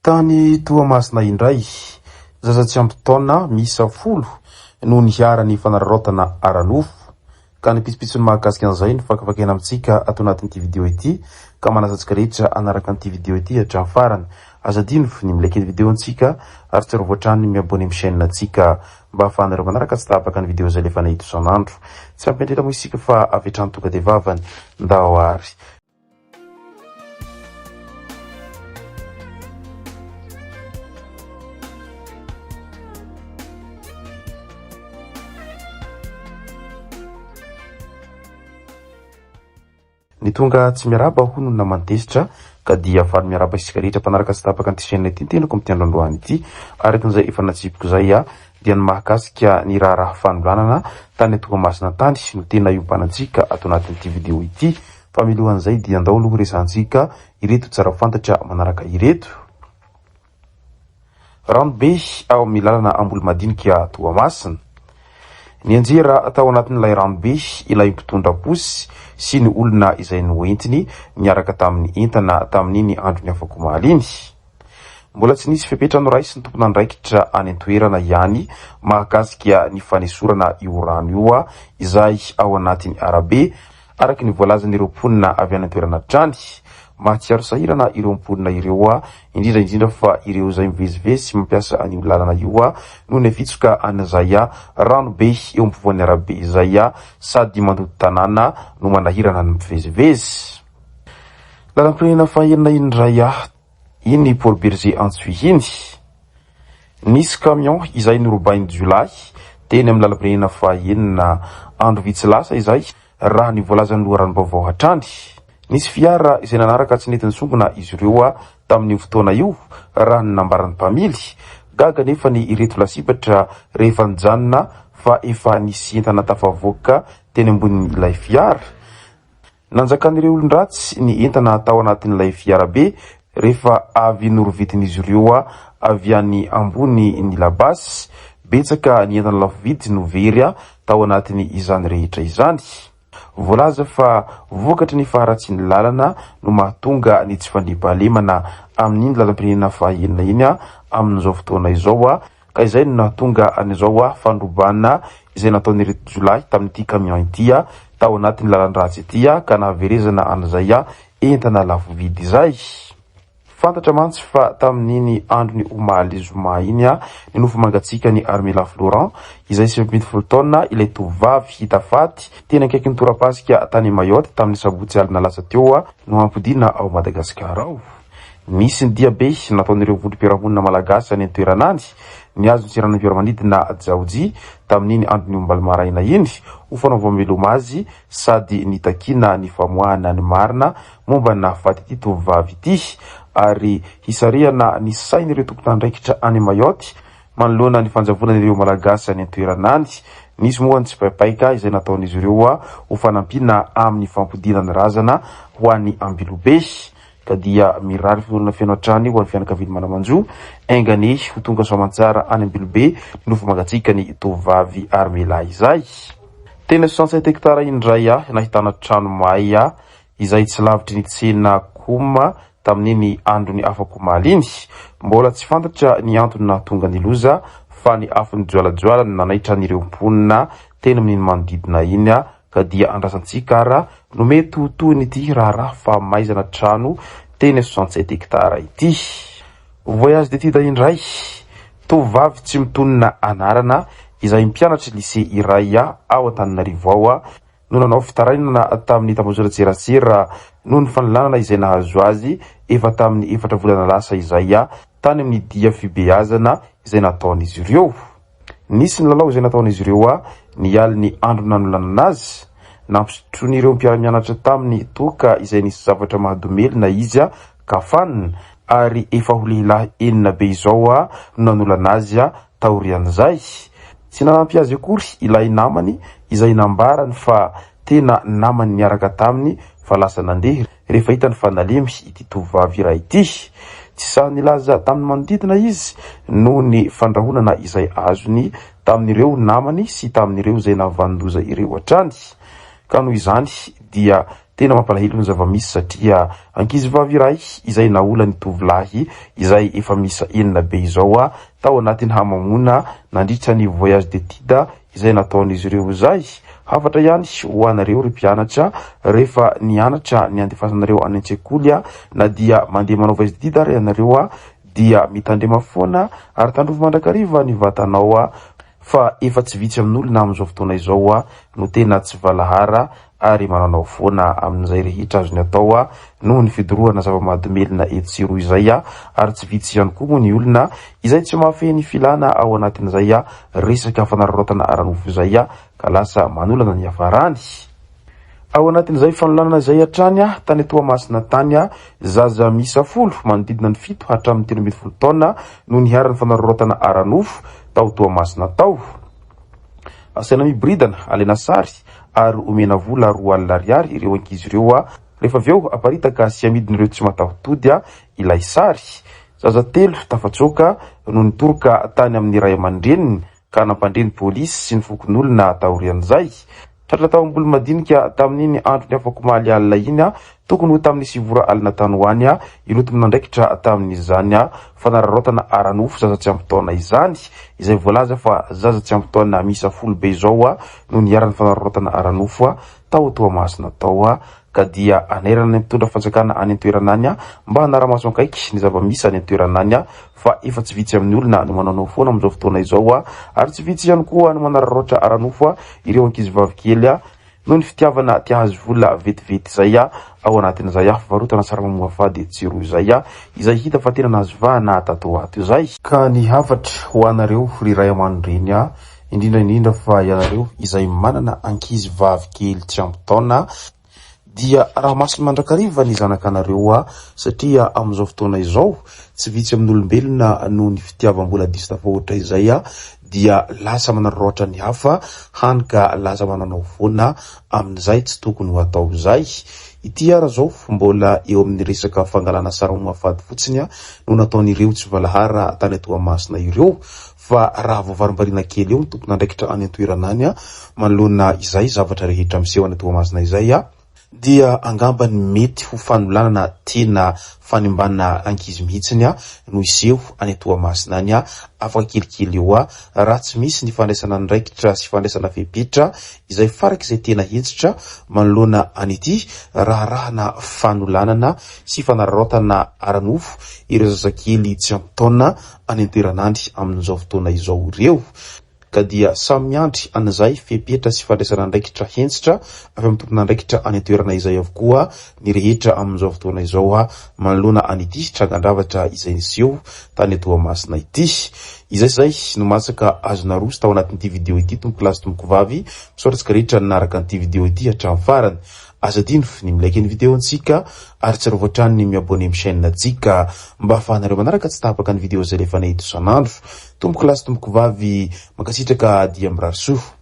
Tany Toamasina indray, zaza tsy ampy taona miisa 10 no niarany fanararaotana aranofo. Ka nipisipitsony mahakasika an'izay ny fakafakena amintsika ato anatin'ity video ity, ka manasantsika rehetra anaraka an'ity video ity hatramin'ny farany. Azadino ny milike ny video antsika ary tsy rovoatrany miabony amin'ny chaîne antsika mba ahafahanareo manaraka tsy tapaka ny video izay lefa nahito isan'andro. Tsy ampendrela moa isika fa avy hatrany tonga dia vavany ndao ary. Ny tonga tsy miaraba hono na mantesitra ka dia faly miaraba isika rehetra mpanaraka tsy tapaka an'ity chaîne ity tenako amin'ny androandroany ity. Arakin'izay efa natsipiko zay dia ny mahakasika ny raha fanolanana tany Toamasina tany no tena iompanantsika ato anatin'ity video ity. Fa milohan'izay dia andao aloha resantsika ireto tsara fantatra manaraka ireto. Ranobe ao amin'ny lalana Ambolimadinika Toamasina. Ny anjera tao anatin'ilay ranobe ilay mpitondra posy sy ny olona izay noentiny miaraka tamin'ny entana tamin'iny andro ny afaka omaly iny. Mbola tsy nisy fepetra no raisy ny tompon'andraikitra any an-toerana ihany mahakasika ny fanesorana io rano io izay ao anatin'ny arabe araka ny voalazan'ireo mponina avy any an-toerana trany. Mahatsiaro sahirana ireo mponina ireo indrindra fa ireo izay mivezivezy mampiasa an'io lalana io no nevitsoka an'izay ranobe eo ampovoan'ny arabe izay sady mandoto tanàna no manahirana ny mivezivezy. Lalam-pirenena fahaenina indray iny Paul Berger Antsuhiny. Nisy camion izay norobainy Jolay teny amin'ny lalam-pirenena fahaenina andro vitsy lasa izay raha ny voalazan'ny loharanom-baovao hatrany. Nisy fiara izay nanaraka tsy nety nisongona izy ireo tamin'io fotoana io raha ny nambaran'ny mpamily. Gaga nefa ny ireto lasipatra rehefa nijanona fa efa nisy entana tafavoaka teny ambonin'ilay fiara. Nanjakan'ireo olon-dratsy ny entana tao anatin'ilay fiara be rehefa avy norovitin'izy ireo avy any ambony ny labasy. Betsaka ny entana lafo vidy no very tao anatin'ny izany rehetra izany. Voalaza fa vokatry ny faharatsy ny lalana no mahatonga ny tsy fandriam-pahalemana amin'iny lalam-pirenena fahaenina iny amin'izao fotoana izao ka izay no nahatonga an'izao fandrobana izay nataon'ireto Jolay tamin'ity camion ity tao anatin'ny lalan-dratsy ity ka nahaverezana an'izay entana lafo vidy izay. Fantatra mantsy fa tamin'iny andro ny omaly zoma iny ny nofo mangatsika ny Armela Florent izay 70 taona ilay tovavy hita faty tena akaiky ny torapasika tany Mayotte tamin'ny sabotsy alina lasa teo no ampodiana ao Madagasikara ao. Nisy ny diabe nataon'ireo vondrom-piarahamonina malagasy any an-toeranany ny azo tsirana fiaramanidina Jaoji tamin'iny andro ny omaly maraina iny ho fanaovam-meloma azy sady nitakina ny famoahana ny marina momba na faty ity tovavy ity ary hisarihana ny sain'ireo tompon'andraikitra any Mayotte manoloana ny fanjavonan'ireo malagasy any an-toeranany. Nisy moa ny tsipaipaika izay nataon'izy ireo ho fanampiana amin'ny fampodinany razana ho an'ny ambilobe ka dia mirary fionona fianoatrany ho an'ny fianakaviany manamanjo aingany ho tonga soamantsara any ambilobe nofo mangatsika ny tovavy Armela izay. Tena 67 hektara indray nahitana trano may izay tsy lavitry ny tsena Koma tamin'iny andro ny afaka omaly iny. Mbola tsy fantatra ny antony nahatonga ny loza fa ny afo ny joalajoala no nanaitra n'ireo mponina tena amin'iny manodidina iny ka dia andrasantsika no mety ho toy n'ity raha fa maizana trano tena 67 hektara ity. Voyage d'étude indray tovavy tsy mitonona anarana izay mpianatra lycée iray ao Antananarivo ao no nanao fitarainana tamin'ny tambazotran-tserasera noho ny fanolanana izay nahazo azy efa tamin'ny 4 volana lasa izay tany amin'ny dia fibeazana izay nataon'izy ireo. Nisy ny lalao izay nataon'izy ireo ny aliny andro nanolanana azy nampisotroan'ireo mpiara-mianatra tamin'ny toka izay nisy zavatra mahadomelina izy kafanina ary efa ho lehilahy 9 be izao no nanolana azy taorian'izay. Tsy nanampy azy akory ilay namany izay nambarany fa tena namany niaraka taminy fa lasa nandeha rehefa hitany fa nalemy ity tovavy iray ity. Tsy sahy nilaza tamin'ny manodidina izy noho ny fandrahonana izay azony tamin'ireo namany sy tamin'ireo izay navandoza ireo hatrany. Ka noho izany dia Tena mampalahelo ny zava-misy satria ankizy vavy iray izay naola ny tovolahy izay efa misa enina be izao tao anatin'ny hamamona nandritra ny voyage d'étude izay nataon'izy ireo zay. Hafatra ihany ho anareo ry mpianatra rehefa nianatra ny andefasanareo any an-tsekoly na dia mandeha manao voyage d'étude ary ianareo dia mitandrema foana ary tandrovo mandrakariva ny vatanao fa efa tsy vitsy amin'olona amin'izao fotoana izao no tena tsy valahara ary mananao foana amin'izay rehetra azony atao noho ny fidorohana zava-mahadomelina etsiro izay ary tsy vitsy ihany koa ny olona izay tsy mahafehny filana ao anatin'izay resaka fanararaotana aranofo izay ka lasa manolana ny hafarany. Ao anatin'izay fanolanana izay hatrany tany Toamasina tany zaza misa 10 manodidina ny 7 hatramin'ny 13 taona no niharany fanararaotana aranofo tao Toamasina tao. Asaina mibridana alena sary ary omena vola 2 alina ariary ireo ankizy ireo rehefa aveo aparitaka sy amidin'ireo tsy matahotody ilay sary. Zaza 3 tafatsoka no nitoroka tany amin'ny ray aman-dreniny ka nampandreny polisy sy ny fokon'olona taorian'izay. Tratra tao ambolo madinika tamin'iny andro ny afako maly alina iny tokony ho tamin'ny 7 alina tany hoany iloto nandraikitra tamin'izany fanararaotana aranofo zaza tsy ampy taona izany izay voalaza fa zaza tsy ampy taona misa 10 be izao no niarany fanararaotana aranofo tao Toamasina tao ka dia anerana mitondra fanjakana any an-toerana any mba hanara-maso ankaiky ny zava-misy any an-toerana any fa efa tsy vitsy amin'ny olona no mananao foana amin'izao fotoana izao ary tsy vitsy ihany koa no manararaotra aranofo ireo ankizy vavikely no ny fitiavana tia hazo vola vetivety izay ao anatin'izay fivarotana saramamoafady tsiro izay hita fa tena nazovahana tato ato izay. Ka ny hafatra ho anareo ray aman-dreny indrindra fa ianareo izay manana ankizy vavikely tsy ampy taona dia raha masina mandrakariva ny zanakanareo satria amin'izao fotoana izao tsy vitsy amin'ny olombelona no ny fitiavam-bola diso tafahoatra izay dia lasa manararaotra ny hafa hany ka lasa mananao foana amin'izay tsy tokony ho atao izay. Ity ara zao mbola eo amin'ny resaka fangalana saramamoafady fotsiny no nataon'ireo tsy valahara tany Toamasina ireo fa raha voavarim-barina kely eo ny tompony andraikitra any an-toerana any manoloana izay zavatra rehetra miseho any Toamasina izay dia angambany mety ho fanolanana tena fanimbanana ankizy mihitsiny no iseho any Toamasina any afaka kelikely eo raha tsy misy ny fandraisana ndraikitra sy fandraisana fepetra izay farak'izay tena hetsitra manoloana an'ity raharahana fanolanana sy fanararaotana aranofo ireo zazakely tsy ampy taona any an-toeranandry amin'izao fotoana izao ireo. Ka dia samy miandry an'izay fepetra sy fandraisana ndraikitra hentsitra avy amin'ny tompona ndraikitra any an-toerana izay avokoa ny rehetra amin'izao fotoana izao manoloana an'ity trangandravatra izay niseho tany Toamasina ity. Izay no masaka azona roso tao anatin'ity video ity tompoko lasy tompoko vavy misaotratsika rehetra nanaraka an'ity video ity hatramin'ny farany. Aza dino ny milaiky ny video antsika ary tsy rovotrany ny miabone amin'ny chaîne antsika mba ahafahanareo manaraka tsy tapaka ny video zay rehefa nahito isan'andro. Tompoko lasy tompoko vavy makasitraka dia mirary soa.